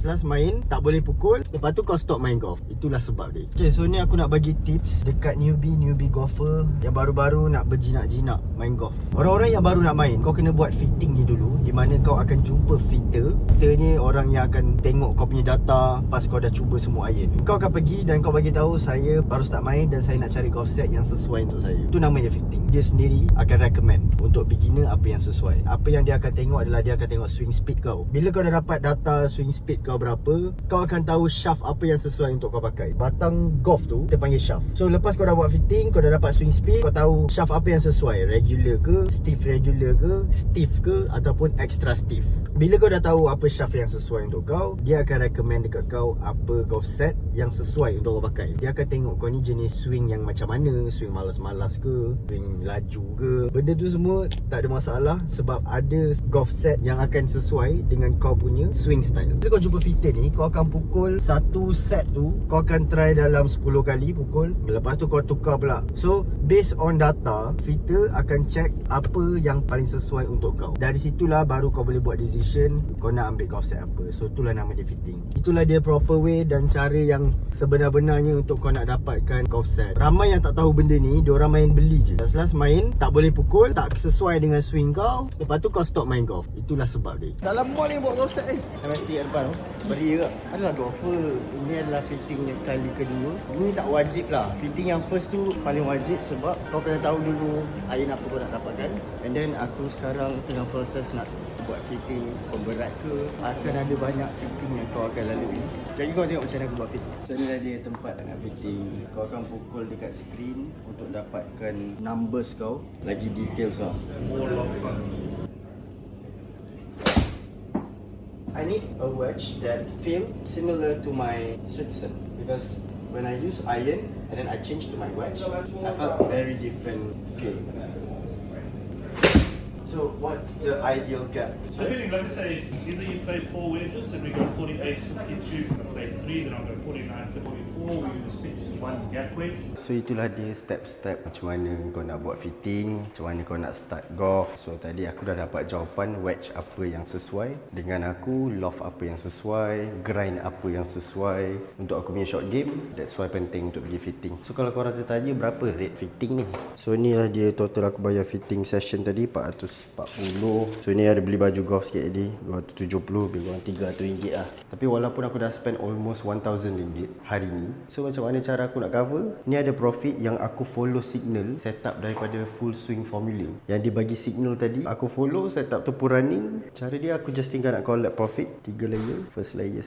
Last main tak boleh pukul, lepas tu kau stop main golf. Itulah sebab dia. Okay, so ni aku nak bagi tips dekat newbie golfer yang baru-baru nak berjinak-jinak main golf. Orang-orang yang baru nak main, kau kena buat fitting ni dulu, di mana kau akan jumpa fitter. Fitter ni orang yang akan tengok kau punya data pas kau dah cuba semua iron. Kau akan pergi dan kau bagi tahu, saya baru start main dan saya nak cari golf set yang sesuai untuk saya. Itu namanya fitting. Dia sendiri akan recommend untuk beginner apa yang sesuai. Apa yang dia akan tengok adalah dia akan tengok swing speed kau. Bila kau dah dapat data swing speed kau berapa, kau akan tahu shaft apa yang sesuai untuk kau pakai. Batang golf tu kita panggil shaft. So lepas kau dah buat fitting, kau dah dapat swing speed, kau tahu shaft apa yang sesuai, regular ke, stiff regular ke, stiff ke, ataupun extra stiff. Bila kau dah tahu apa shaft yang sesuai untuk kau, dia akan recommend dekat kau apa golf set yang sesuai untuk kau pakai. Dia akan tengok kau ni jenis swing yang macam mana, swing malas-malas ke, swing laju ke. Benda tu semua tak ada masalah sebab ada golf set yang akan sesuai dengan kau punya swing style. Bila kau jumpa fitter ni, kau akan pukul satu set tu, kau akan try dalam 10 kali pukul, lepas tu kau tukar pula. So based on data, fitter akan check apa yang paling sesuai untuk kau. Dari situlah baru kau boleh buat decision kau nak ambil golf set apa. So itulah nama dia fitting. Itulah dia proper way dan cara yang sebenar-benarnya untuk kau nak dapatkan golf set. Ramai yang tak tahu benda ni, diorang main beli je. Last main tak boleh pukul, tak sesuai dengan swing kau, lepas tu kau stop main golf. Itulah sebab dia. Dalam mall ni buat golf set ni. MST kat depan tu. Beri juga. Adalah golfer. Ini adalah fitting yang kali kedua. Ini tak wajib lah. Fitting yang first tu paling wajib sebab kau kena tahu dulu iron apa kau nak dapatkan. And then aku sekarang tengah proses nak buat fitting pemberat ke, akan ada banyak fitting yang kau akan lalui. Jadi kau tengok macam mana aku buat fitting. So ni dia tempat nak fitting. Kau akan pukul dekat screen untuk dapatkan numbers kau, lagi details lah. I need a wedge that feel similar to my Switzerland, because when I use iron and then I change to my wedge, I felt very different feel. So what's the ideal gap? I think, like I say, either you play 4 wedges and we go 48, 52, and I play 3, then I'll go 49, 54, we will stick to 1 gap wedge. So itulah dia step-step macam mana kau nak buat fitting, macam mana kau nak start golf. So tadi aku dah dapat jawapan wedge apa yang sesuai dengan aku, loft apa yang sesuai, grind apa yang sesuai untuk aku punya short game. That's why penting untuk pergi fitting. So kalau korang tertanya berapa rate fitting ni, so inilah dia total aku bayar fitting session tadi, 440. So ni ada beli baju golf sikit tadi, 270, lebih kurang RM300 lah. Tapi walaupun aku dah spend almost RM1,000 hari ni, so macam mana cara aku nak cover? Ni ada profit yang aku follow signal setup daripada full swing formula. Yang dia bagi signal tadi, aku follow setup tu pun running. Cara dia aku just tinggal nak collect profit 3 layer. First layer